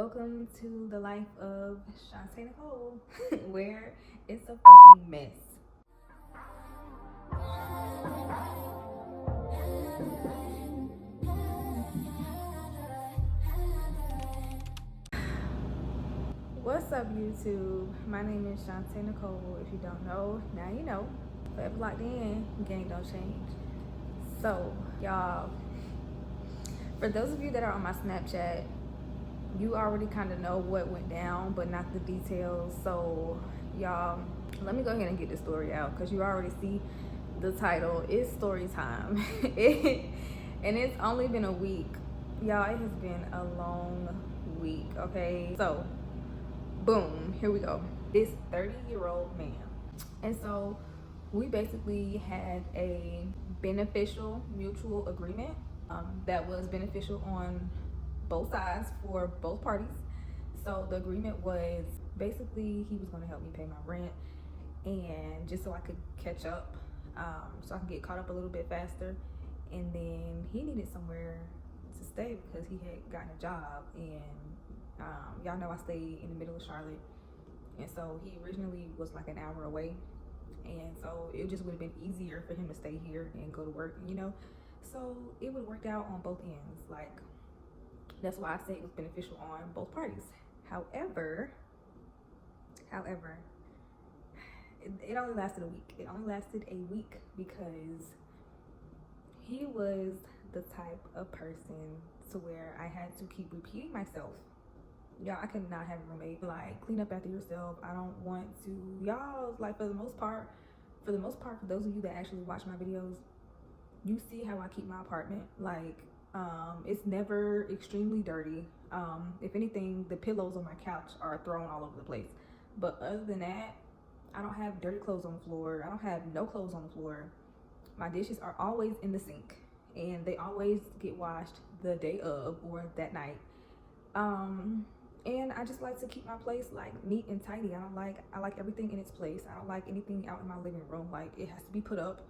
Welcome to the life of Shantae Nicole, where it's a fucking mess. What's up, YouTube? My name is Shantae Nicole. If you don't know, now you know. Forever locked in, game don't change. So, y'all, for those of you that are on my Snapchat, you already kind of know what went down, but not the details. So, y'all, let me go ahead and get this story out because you already see the title. It's story time. And it's only been a week. Y'all, it has been a long week, okay? So, boom, here we go. This 30-year-old man. And so, we basically had a beneficial mutual agreement that was beneficial on both sides for both parties. So the agreement was basically he was going to help me pay my rent, and just so I could catch up, so I could get caught up a little bit faster. And then he needed somewhere to stay because he had gotten a job, and y'all know I stay in the middle of Charlotte, and so he originally was like an hour away, and so it just would have been easier for him to stay here and go to work, you know. So it would have worked out on both ends. Like, that's why I say it was beneficial on both parties. However, it only lasted a week. It only lasted a week because he was the type of person to where I had to keep repeating myself. Y'all, I could not have a roommate. Like, clean up after yourself. I don't want to. Y'all, like, for the most part, for those of you that actually watch my videos, you see how I keep my apartment. Like, it's never extremely dirty. If anything, the pillows on my couch are thrown all over the place. But other than that, I don't have dirty clothes on the floor. I don't have no clothes on the floor. My dishes are always in the sink, and they always get washed the day of or that night. And I just like to keep my place like neat and tidy. I like everything in its place. I don't like anything out in my living room. Like, it has to be put up.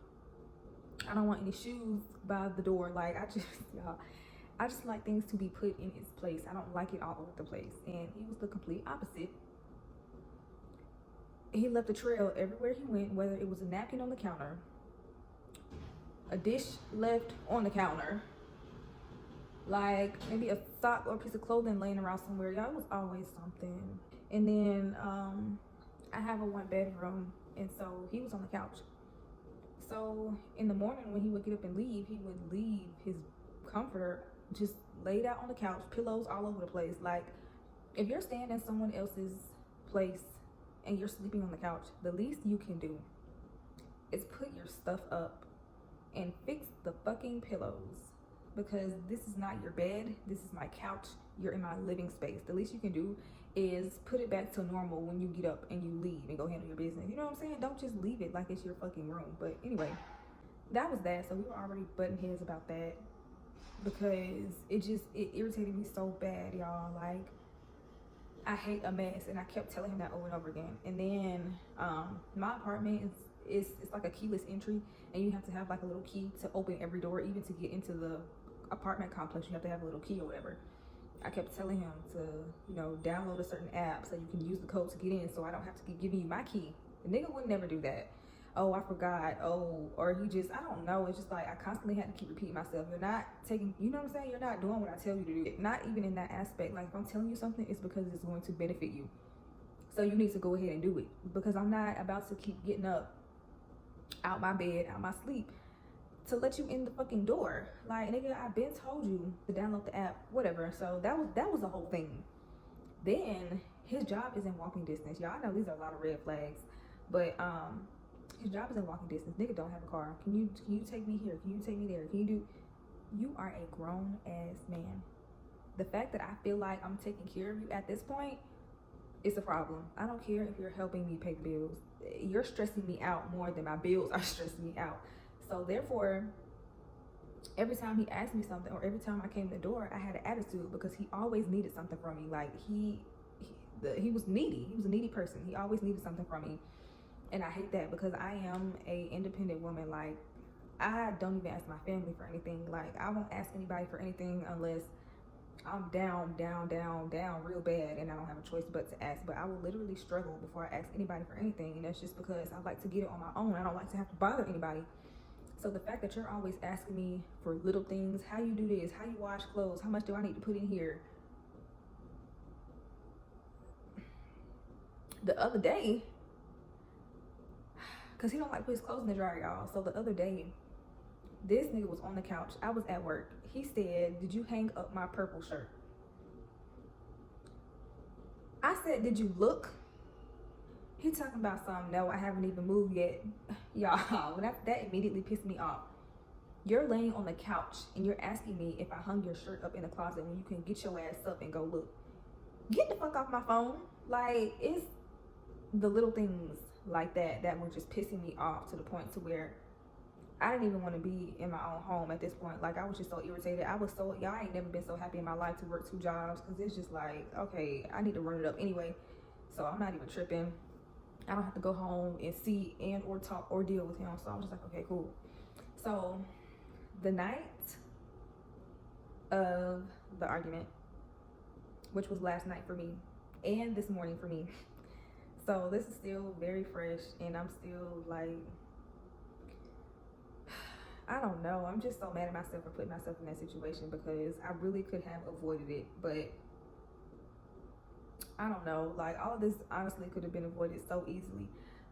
I don't want any shoes by the door. Like, I just like things to be put in its place. I don't like it all over the place. And he was the complete opposite. He left a trail everywhere he went, whether it was a napkin on the counter, a dish left on the counter, like maybe a sock or a piece of clothing laying around somewhere. Y'all, it was always something. And then I have a 1-bedroom, and so he was on the couch. So in the morning when he would get up and leave, he would leave his comforter just laid out on the couch, pillows all over the place. Like, if you're staying in someone else's place and you're sleeping on the couch, the least you can do is put your stuff up and fix the fucking pillows, because this is not your bed. This is my couch. You're in my living space. The least you can do is put it back to normal when you get up and you leave and go handle your business. You know what I'm saying? Don't just leave it like it's your fucking room. But anyway, that was that. So we were already butting heads about that because it irritated me so bad, y'all. Like, I hate a mess, and I kept telling him that over and over again. And then my apartment is it's like a keyless entry, and you have to have like a little key to open every door. Even to get into the apartment complex, you have to have a little key or whatever. I kept telling him to, you know, download a certain app so you can use the code to get in, so I don't have to keep giving you my key. The nigga would never do that. Oh, I forgot. Oh, or he just, I don't know. It's just like I constantly had to keep repeating myself. You're not taking, you know what I'm saying? You're not doing what I tell you to do. Not even in that aspect. Like, if I'm telling you something, it's because it's going to benefit you. So you need to go ahead and do it, because I'm not about to keep getting up out my bed, out my sleep, to let you in the fucking door. Like, nigga, I've been told you to download the app, whatever. So that was the whole thing. Then his job is in walking distance. Y'all know these are a lot of red flags, but his job is in walking distance. Nigga don't have a car. Can you take me here? Can you take me there? You are a grown ass man. The fact that I feel like I'm taking care of you at this point is a problem. I don't care if you're helping me pay bills. You're stressing me out more than my bills are stressing me out. So therefore, every time he asked me something, or every time I came to the door, I had an attitude, because he always needed something from me. Like, he was needy. He was a needy person. He always needed something from me. And I hate that, because I am a independent woman. Like, I don't even ask my family for anything. Like, I won't ask anybody for anything unless I'm down real bad, and I don't have a choice but to ask. But I will literally struggle before I ask anybody for anything, and that's just because I like to get it on my own. I don't like to have to bother anybody. So the fact that you're always asking me for little things, how you do this, how you wash clothes, how much do I need to put in here? The other day, because he don't like to put his clothes in the dryer, y'all. So the other day, this nigga was on the couch. I was at work. He said, did you hang up my purple shirt? I said, did you look? He talking about something. No, I haven't even moved yet. Y'all, that immediately pissed me off. You're laying on the couch and you're asking me if I hung your shirt up in the closet when you can get your ass up and go look. Get the fuck off my phone. Like, it's the little things like that were just pissing me off to the point to where I didn't even want to be in my own home at this point. Like, I was just so irritated. Y'all ain't never been so happy in my life to work 2 jobs, because it's just like, okay, I need to run it up anyway. So I'm not even tripping. I don't have to go home and see and or talk or deal with him. So I'm just like, okay, cool. So the night of the argument, which was last night for me and this morning for me. So this is still very fresh, and I'm still like, I don't know. I'm just so mad at myself for putting myself in that situation, because I really could have avoided it. But I don't know. Like, all of this honestly could have been avoided so easily.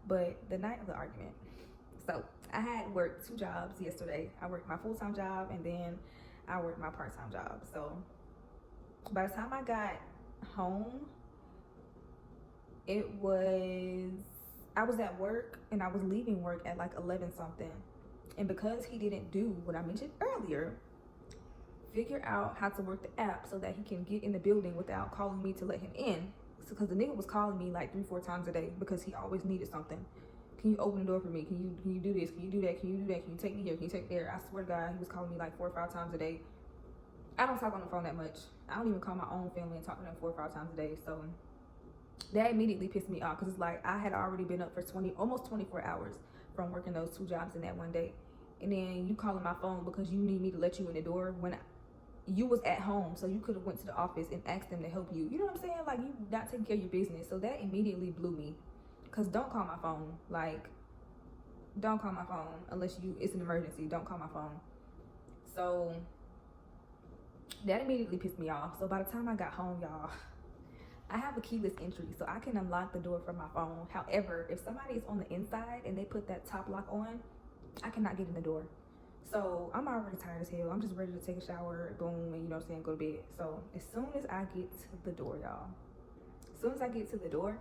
But the night of the argument. So I had worked 2 jobs yesterday. I worked my full-time job, and then I worked my part-time job. So by the time I got home, I was at work, and I was leaving work at like 11 something. And because he didn't do what I mentioned earlier, figure out how to work the app so that he can get in the building without calling me to let him in. Because the nigga was calling me like 3-4 times a day because he always needed something. Can you open the door for me? Can you do this? Can you do that? Can you do that? Can you take me here? Can you take me there? I swear to God, he was calling me like 4 or 5 times a day. I don't talk on the phone that much. I don't even call my own family and talk to them 4 or 5 times a day. So that immediately pissed me off, because it's like I had already been up for almost 24 hours from working those 2 jobs in that one day. And then you calling my phone because you need me to let you in the door when you was at home, so you could have went to the office and asked them to help you. You know what I'm saying? Like, you not taking care of your business. So that immediately blew me. Because don't call my phone. Like, don't call my phone unless it's an emergency. Don't call my phone. So that immediately pissed me off. So by the time I got home, y'all, I have a keyless entry, so I can unlock the door from my phone. However, if somebody is on the inside and they put that top lock on, I cannot get in the door. So I'm already tired as hell. I'm just ready to take a shower, boom, and you know what I'm saying, go to bed. So as soon as I get to the door, y'all, as soon as I get to the door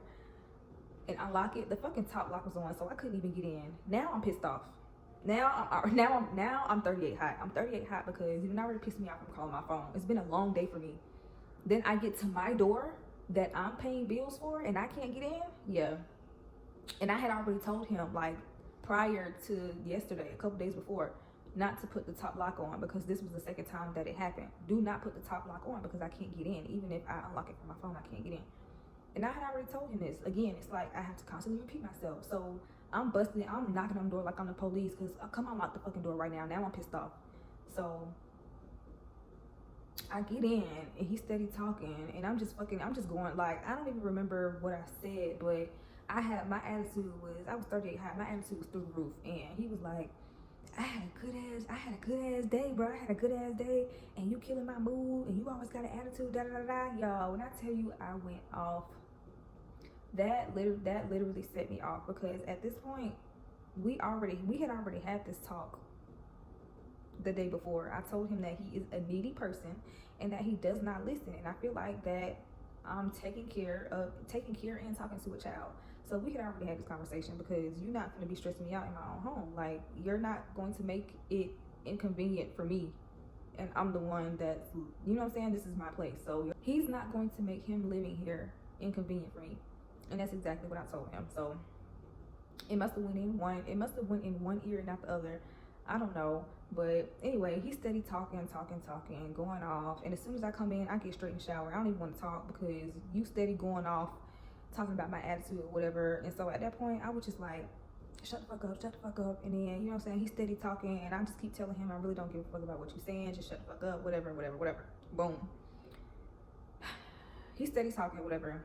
and unlock it, the fucking top lock was on, so I couldn't even get in. Now I'm pissed off. Now I'm 38 hot. I'm 38 hot because you already pissed me off from calling my phone. It's been a long day for me. Then I get to my door that I'm paying bills for and I can't get in. Yeah. And I had already told him, like, prior to yesterday, a couple days before, not to put the top lock on, because this was the second time that it happened. Do not put the top lock on because I can't get in. Even if I unlock it from my phone, I can't get in. And I had already told him this. Again, it's like I have to constantly repeat myself. So I'm busting it. I'm knocking on the door like I'm the police, because come unlock the fucking door right now. Now I'm pissed off. So I get in and he's steady talking, and I'm just going, like, I don't even remember what I said, but my attitude was, I was 38 hot. My attitude was through the roof. And he was like, I had a good ass day, bro. I had a good ass day, and you killing my mood, and you always got an attitude, da da da da. Y'all, when I tell you I went off, that literally set me off, because at this point, we had already had this talk the day before. I told him that he is a needy person and that he does not listen, and I feel like that I'm taking care and talking to a child. So we had already had this conversation, because you're not going to be stressing me out in my own home. Like, you're not going to make it inconvenient for me, and I'm the one that's, you know what I'm saying, this is my place. So he's not going to make him living here inconvenient for me, and that's exactly what I told him. So it must have went in one ear and not the other. I don't know. But anyway, he's steady talking, going off. And as soon as I come in, I get straight in the shower. I don't even want to talk, because you steady going off, talking about my attitude or whatever. And so at that point, I was just like, shut the fuck up. And then, you know what I'm saying, he's steady talking, and I just keep telling him, I really don't give a fuck about what you're saying. Just shut the fuck up, whatever. Boom. he steady talking, whatever.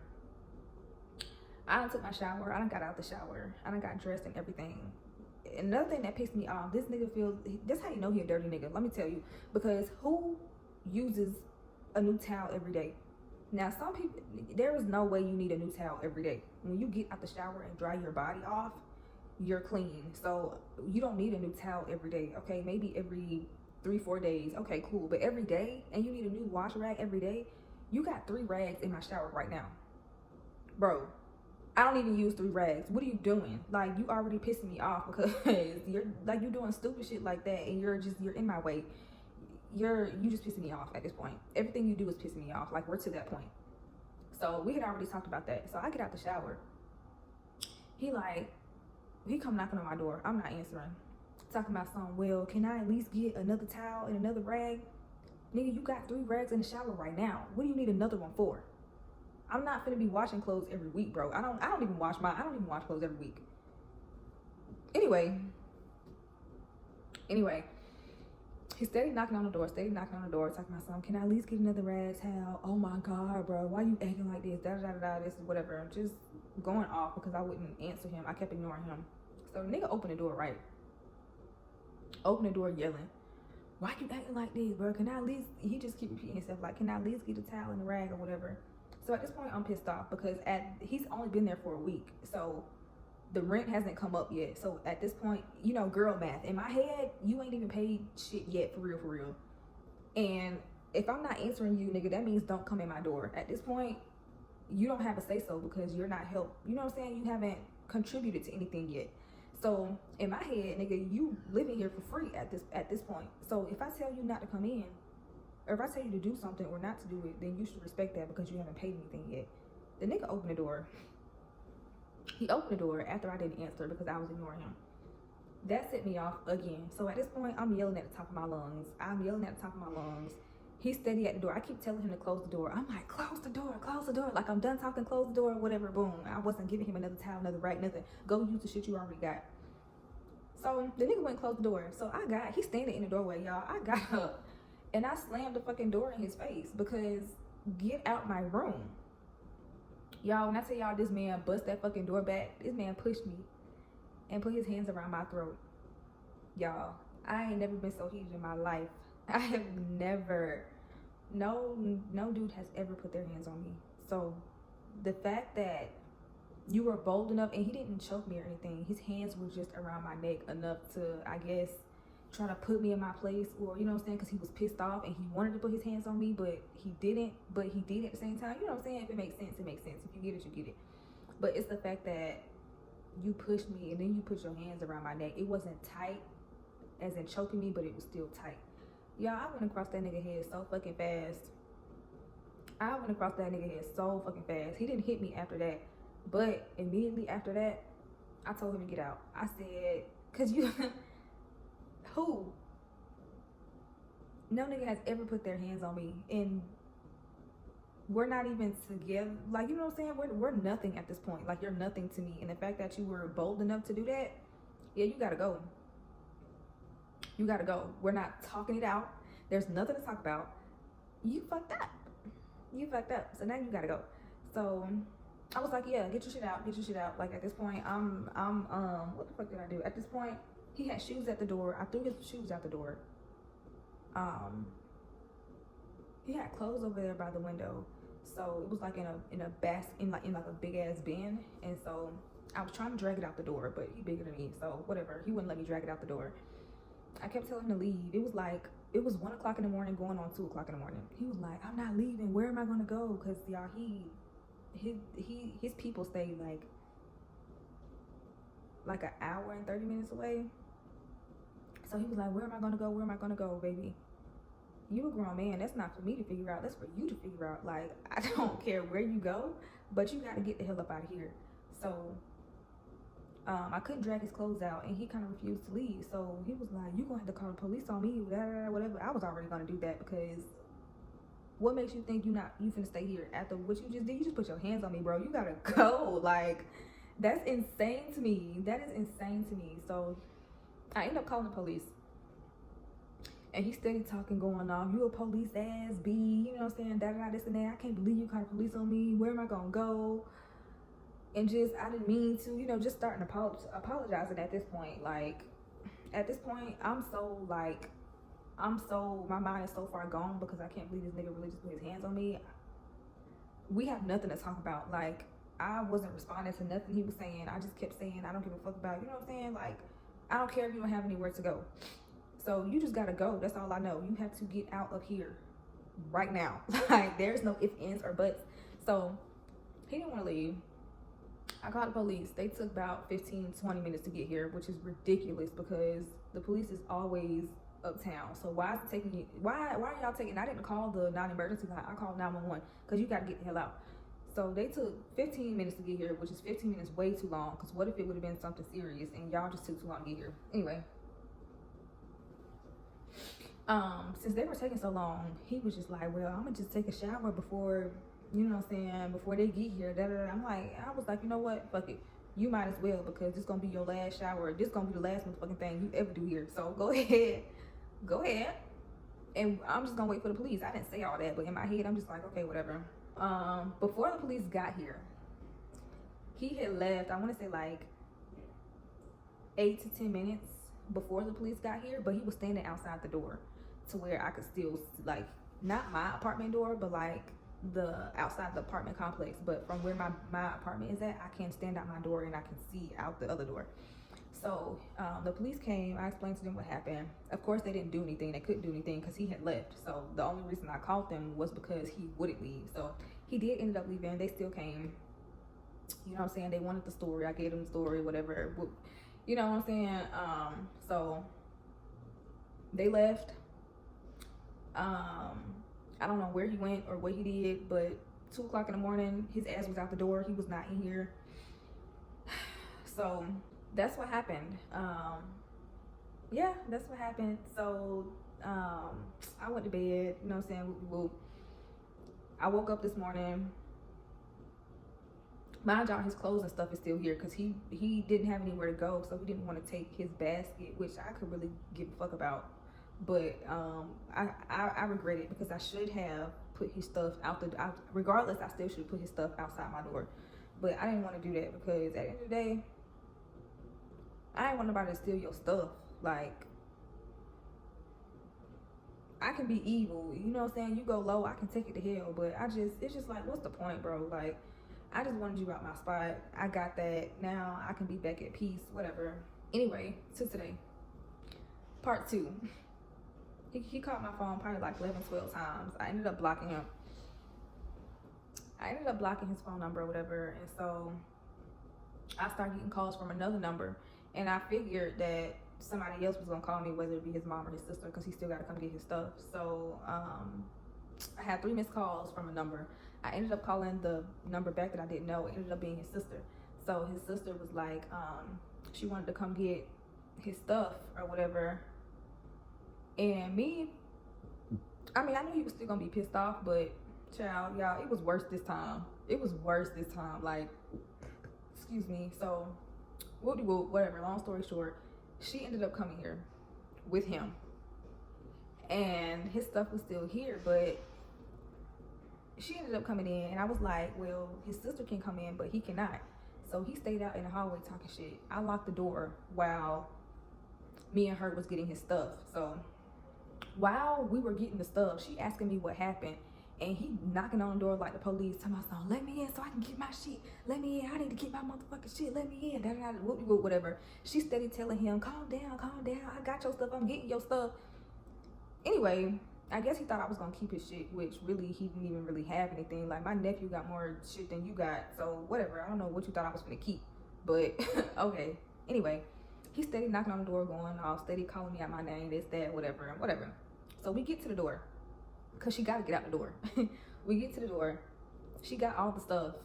I done took my shower. I done got out the shower. I done got dressed and everything. Another thing that pissed me off, this nigga feels, this how you know he a dirty nigga. Let me tell you. Because who uses a new towel every day? Now, some people, there is no way you need a new towel every day. When you get out the shower and dry your body off, you're clean. So you don't need a new towel every day, okay? Maybe every 3-4 days. Okay, cool. But every day, and you need a new wash rag every day, you got 3 rags in my shower right now. Bro, I don't even use 3 rags. What are you doing? Like, you already pissing me off because you're like, you're doing stupid shit like that, and you're in my way. You just pissing me off at this point. Everything you do is pissing me off. Like, we're to that point. So we had already talked about that. So I get out the shower. He come knocking on my door. I'm not answering. Talking about something. Well, can I at least get another towel and another rag? Nigga, you got 3 rags in the shower right now. What do you need another one for? I'm not finna be washing clothes every week, bro. I don't even wash clothes every week. Anyway, he steady knocking on the door, talking about something. Can I at least get another rag towel? Oh my God, bro. Why you acting like this? This is whatever. I'm just going off because I wouldn't answer him. I kept ignoring him. So the nigga opened the door, right? Open the door yelling, why you acting like this, bro? Can I at least, he just keep repeating himself, like, can I at least get a towel and a rag or whatever? So at this point, I'm pissed off because he's only been there for a week. So the rent hasn't come up yet. So at this point, you know, girl math. In my head, you ain't even paid shit yet, for real. And if I'm not answering you, nigga, that means don't come in my door. At this point, you don't have a say-so because you're not help. You know what I'm saying? You haven't contributed to anything yet. So in my head, nigga, you living here for free at this point. So if I tell you not to come in, or if I tell you to do something or not to do it, then you should respect that because you haven't paid anything yet. The nigga opened the door. He opened the door after I didn't answer because I was ignoring him. That set me off again. So at this point, I'm yelling at the top of my lungs. He's steady at the door. I keep telling him to close the door. I'm like, close the door. Like, I'm done talking, close the door, whatever, boom. I wasn't giving him another towel, another rag, nothing. Go use the shit you already got. So the nigga went and closed the door. So he's standing in the doorway, y'all. I got up and I slammed the fucking door in his face because get out my room. Y'all, when I tell y'all this man bust that fucking door back, this man pushed me and put his hands around my throat. Y'all, I ain't never been so heated in my life. I have never, no dude has ever put their hands on me. So the fact that you were bold enough, and he didn't choke me or anything, his hands were just around my neck enough to, I guess, try to put me in my place, or, you know what I'm saying, because he was pissed off and he wanted to put his hands on me, but he didn't, but he did at the same time. You know what I'm saying? If it makes sense, it makes sense. If you get it, you get it. But it's the fact that you pushed me and then you put your hands around my neck. It wasn't tight as in choking me, but it was still tight. Y'all, I went across that nigga head so fucking fast. He didn't hit me after that, but immediately after that, I told him to get out. I said, cause you, who? No nigga has ever put their hands on me, and we're not even together. Like, you know what I'm saying? We're nothing at this point. Like, you're nothing to me. And the fact that you were bold enough to do that, yeah, you gotta go. You gotta go. We're not talking it out. There's nothing to talk about. You fucked up. So now you gotta go. So I was like, yeah, get your shit out. Like, at this point, I'm what the fuck did I do? At this point, he had shoes at the door. I threw his shoes out the door. He had clothes over there by the window. So it was like in a basket, in like a big ass bin. And so I was trying to drag it out the door, but he bigger than me, so whatever. He wouldn't let me drag it out the door. I kept telling him to leave. It was 1 o'clock in the morning going on 2 o'clock in the morning. He was like, I'm not leaving. Where am I gonna go? Cause y'all, his people stay like an hour and 30 minutes away. So he was like, where am I gonna go, baby? You a grown man. That's not for me to figure out. That's for you to figure out. Like, I don't care where you go, but you gotta get the hell up out of here. So I couldn't drag his clothes out, and he kind of refused to leave. So he was like, you gonna have to call the police on me, whatever. I was already gonna do that, because what makes you think you finna stay here after what you just did? You just put your hands on me, bro. You gotta go. Like, that's insane to me. That is insane to me. So I ended up calling the police. And he steady talking, going off, you a police ass B, you know what I'm saying, da this and that. I can't believe you called the police on me. Where am I gonna go? And just, I didn't mean to, you know, just starting apologizing at this point. Like, at this point, my mind is so far gone because I can't believe this nigga really just put his hands on me. We have nothing to talk about. Like, I wasn't responding to nothing he was saying. I just kept saying, I don't give a fuck about, you know what I'm saying? Like, I don't care if you don't have anywhere to go. So you just gotta go. That's all I know. You have to get out of here right now. Like, there's no ifs, ands, or buts. So he didn't want to leave. I called the police. They took about 15-20 minutes to get here, which is ridiculous because the police is always uptown. So why is it taking you? Why are y'all taking? I didn't call the non-emergency line. I called 911 because you got to get the hell out. So they took 15 minutes to get here, which is 15 minutes way too long. Because what if it would have been something serious and y'all just took too long to get here? Anyway. Since they were taking so long, he was just like, well, I'm gonna just take a shower before, you know what I'm saying, before they get here. I'm like, I was like, you know what, fuck it, you might as well, because this gonna be your last shower. This gonna be the last motherfucking thing you ever do here. So go ahead, and I'm just gonna wait for the police. I didn't say all that, but in my head, I'm just like, okay, whatever. Before the police got here, he had left, I want to say like 8 to 10 minutes before the police got here, but he was standing outside the door to where I could still, like, not my apartment door, but like the outside the apartment complex. But from where my apartment is at, I can stand out my door and I can see out the other door. So the police came. I explained to them what happened. Of course, they didn't do anything. They couldn't do anything because he had left. So the only reason I called them was because he wouldn't leave. So he did end up leaving. They still came. You know what I'm saying? They wanted the story. I gave them the story, whatever. You know what I'm saying? So they left. I don't know where he went or what he did, but 2 o'clock in the morning, his ass was out the door. He was not in here. So that's what happened. Yeah, that's what happened. So I went to bed, you know what I'm saying? Whoop. I woke up this morning. Mind y'all, his clothes and stuff is still here because he didn't have anywhere to go, so he didn't want to take his basket, which I could really give a fuck about. But I regret it because I should have put his stuff regardless, I still should put his stuff outside my door. But I didn't want to do that because at the end of the day, I didn't want nobody to steal your stuff. Like, I can be evil, you know what I'm saying? You go low, I can take it to hell. But it's just like, what's the point, bro? Like, I just wanted you out my spot. I got that. Now I can be back at peace, whatever. Anyway, to today. Part 2. He called my phone probably like 11, 12 times. I ended up blocking him. I ended up blocking his phone number or whatever. And so I started getting calls from another number. And I figured that somebody else was going to call me, whether it be his mom or his sister, because he still got to come get his stuff. So I had 3 missed calls from a number. I ended up calling the number back that I didn't know. It ended up being his sister. So his sister was like, she wanted to come get his stuff or whatever. And me, I mean, I knew he was still gonna be pissed off, but child, y'all, it was worse this time. Like, excuse me. So, whatever, long story short, she ended up coming here with him. And his stuff was still here, but she ended up coming in, and I was like, well, his sister can come in, but he cannot. So he stayed out in the hallway talking shit. I locked the door while me and her was getting his stuff. So while we were getting the stuff, she asking me what happened, and he knocking on the door like the police, telling me, let me in so I can get my shit. Let me in. I need to get my motherfucking shit. Let me in. Whatever. She steady telling him, calm down. I got your stuff. I'm getting your stuff. Anyway, I guess he thought I was gonna keep his shit, which really he didn't even really have anything. Like, my nephew got more shit than you got, so whatever. I don't know what you thought I was gonna keep, but okay. Anyway, he steady knocking on the door, going off, steady calling me out my name, this, that, whatever. So we get to the door, cause she gotta get out the door. We get to the door. She got all the stuff,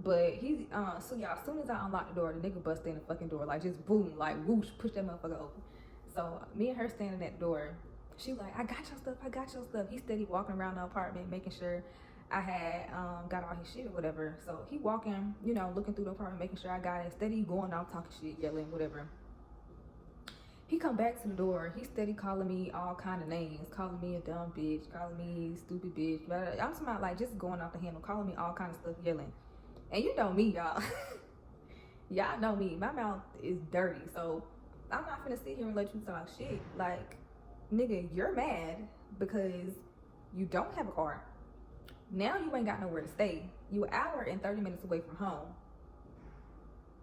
but he, so y'all, as soon as I unlock the door, the nigga bust in the fucking door, like just boom, like whoosh, push that motherfucker open. So me and her standing at the door. She like, I got your stuff. He steady walking around the apartment, making sure I had got all his shit or whatever. So he walking, looking through the apartment, making sure I got it. Steady going off, talking shit, yelling, whatever. He come back to the door. He steady calling me all kind of names, calling me a dumb bitch, calling me stupid bitch. But I'm talking about like just going off the handle, calling me all kind of stuff, yelling. And you know me, y'all. Y'all know me. My mouth is dirty, so I'm not finna sit here and let you talk shit. Like, nigga, you're mad because you don't have a car. Now you ain't got nowhere to stay. You an hour and 30 minutes away from home.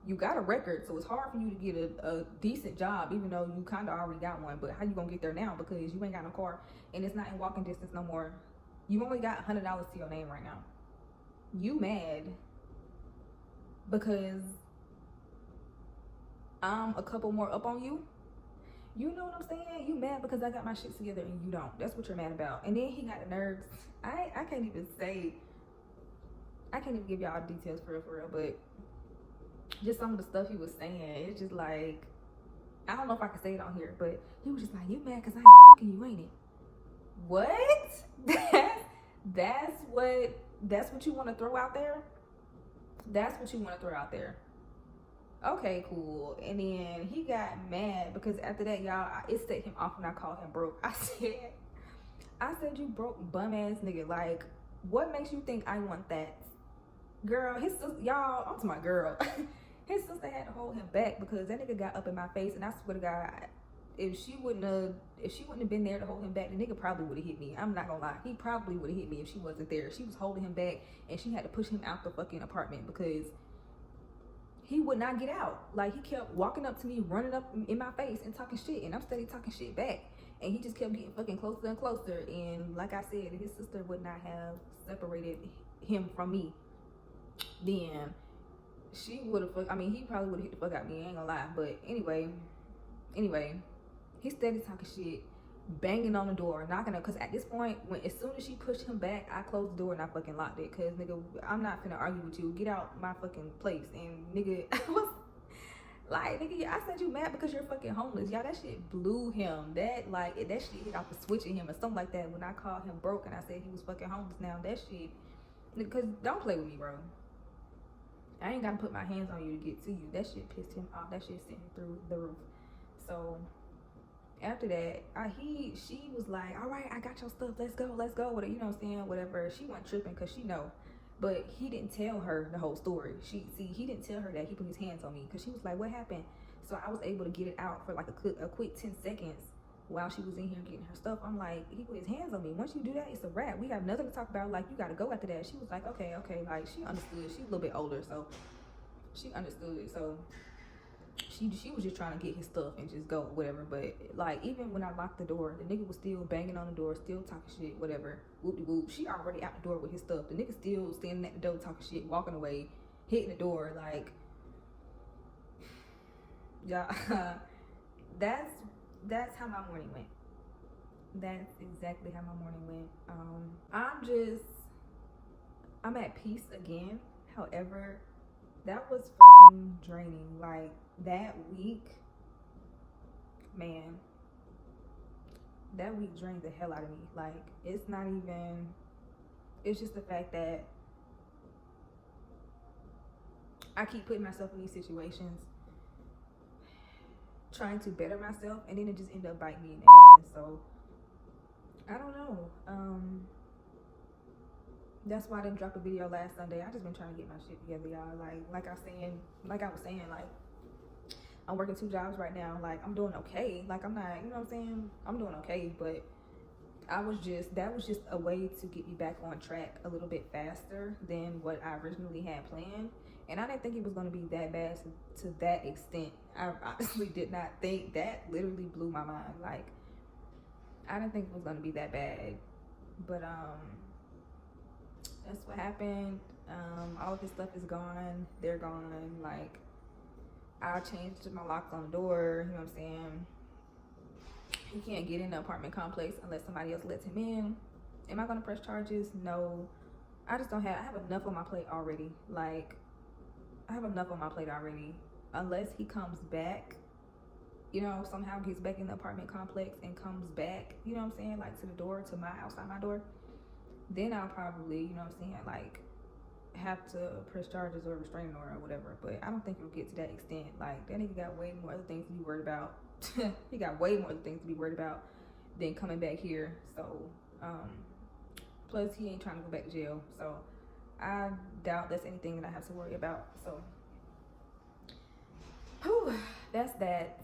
You got a record, so it's hard for you to get a decent job, even though you kind of already got one. But how you gonna get there now? Because you ain't got no car, and it's not in walking distance no more. You only got $100 to your name right now. You mad because I'm a couple more up on you? You know what I'm saying? You mad because I got my shit together and you don't. That's what you're mad about. And then he got the nerves. I can't even say. I can't even give y'all details for real, but just some of the stuff he was saying, it's just like, I don't know if I can say it on here, but he was just like, you mad because I ain't fucking you, ain't it? What? That's what you want to throw out there? That's what you want to throw out there. Okay, cool. And then he got mad because after that, y'all, it set him off when I called him broke. I said, you broke bum ass nigga. Like, what makes you think I want that? Girl, his sister, y'all, I'm to my girl. His sister had to hold him back because that nigga got up in my face, and I swear to God, if she wouldn't have been there to hold him back, the nigga probably would have hit me. I'm not gonna lie, he probably would have hit me if she wasn't there. She was holding him back, and she had to push him out the fucking apartment because he would not get out. Like, he kept walking up to me, running up in my face and talking shit, and I'm steady talking shit back, and he just kept getting fucking closer and closer. And like I said, if his sister would not have separated him from me, then she would have, I mean, he probably would have hit the fuck out of me, I ain't gonna lie. But anyway, he steady talking shit, banging on the door, knocking up, because at this point, as soon as she pushed him back, I closed the door and I fucking locked it, because nigga, I'm not finna argue with you, get out my fucking place. And nigga, I was like, nigga, I said you mad because you're fucking homeless. Y'all, that shit blew him. That shit hit off the switch in him or something like that when I called him broke and I said he was fucking homeless. Now that shit, because don't play with me, bro. I ain't gotta put my hands on you to get to you. That shit pissed him off. That shit sent him through the roof. So after that, she was like, all right, I got your stuff. Let's go. Whatever, you know what I'm saying? Whatever. She wasn't tripping because she know. But he didn't tell her the whole story. He didn't tell her that he put his hands on me because she was like, what happened? So I was able to get it out for like a quick 10 seconds while she was in here getting her stuff. I'm like, he put his hands on me. Once you do that, it's a wrap. We have nothing to talk about. Like, you got to go after that. She was like, okay. Like, she understood. She's a little bit older, so she understood. So she was just trying to get his stuff and just go, whatever. But like, even when I locked the door, the nigga was still banging on the door, still talking shit, whatever. Whoop-de-whoop. She already out the door with his stuff. The nigga still standing at the door talking shit, walking away, hitting the door. Like, yeah. That's how my morning went. That's exactly how my morning went. I'm at peace again. However, that was fucking draining. Like, that week, man, that week drained the hell out of me. Like, it's not even, it's just the fact that I keep putting myself in these situations, trying to better myself, and then it just ended up biting me in the ass. So I don't know. That's why I didn't drop a video last Sunday. I just been trying to get my shit together, y'all. Like I was saying, like, I'm working 2 jobs right now. Like, I'm doing okay. Like, I'm not, you know what I'm saying? I'm doing okay, but that was just a way to get me back on track a little bit faster than what I originally had planned. And I didn't think it was going to be that bad to that extent. I honestly did not think. That literally blew my mind. Like, I didn't think it was going to be that bad. But that's what happened. All of his stuff is gone. They're gone. Like, I changed my locks on the door. You know what I'm saying? He can't get in the apartment complex unless somebody else lets him in. Am I going to press charges? No. I just don't have, I have enough on my plate already. Like, I have enough on my plate already. Unless he comes back, you know, somehow gets back in the apartment complex and comes back, you know what I'm saying, like to the door, to outside my door, then I'll probably, you know what I'm saying, like have to press charges or restraining order or whatever. But I don't think it'll get to that extent. Like, that nigga got way more other things to be worried about he got way more things to be worried about than coming back here. So plus he ain't trying to go back to jail, so I doubt that's anything that I have to worry about. So whew, that's that.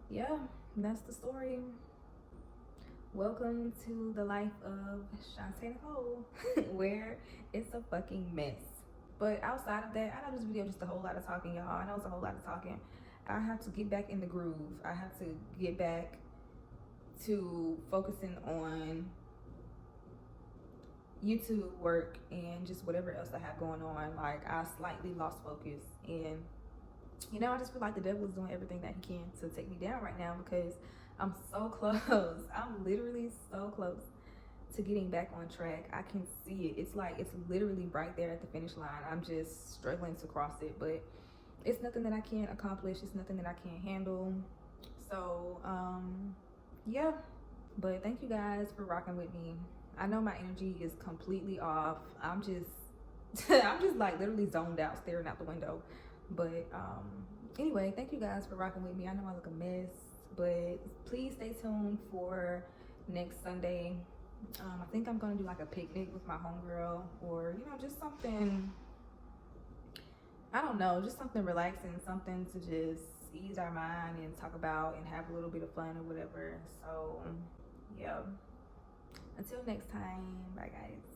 Yeah, that's the story. Welcome to the life of Shantae Nicole, where it's a fucking mess. But outside of that, I know this video just a whole lot of talking, y'all. I know it's a whole lot of talking. I have to get back in the groove. I have to get back to focusing on YouTube work and just whatever else I have going on. Like, I slightly lost focus, and you know, I just feel like the devil is doing everything that he can to take me down right now, because I'm so close. I'm literally so close to getting back on track. I can see it. It's like, it's literally right there at the finish line. I'm just struggling to cross it, but it's nothing that I can't accomplish. It's nothing that I can't handle. So yeah, but thank you guys for rocking with me. I know my energy is completely off. I'm just I'm just like literally zoned out, staring out the window. But anyway, thank you guys for rocking with me. I know I look a mess, but please stay tuned for next Sunday. I think I'm gonna do like a picnic with my homegirl, or you know, just something, I don't know, just something relaxing, something to just ease our mind and talk about and have a little bit of fun or whatever. So yeah, until next time, bye guys.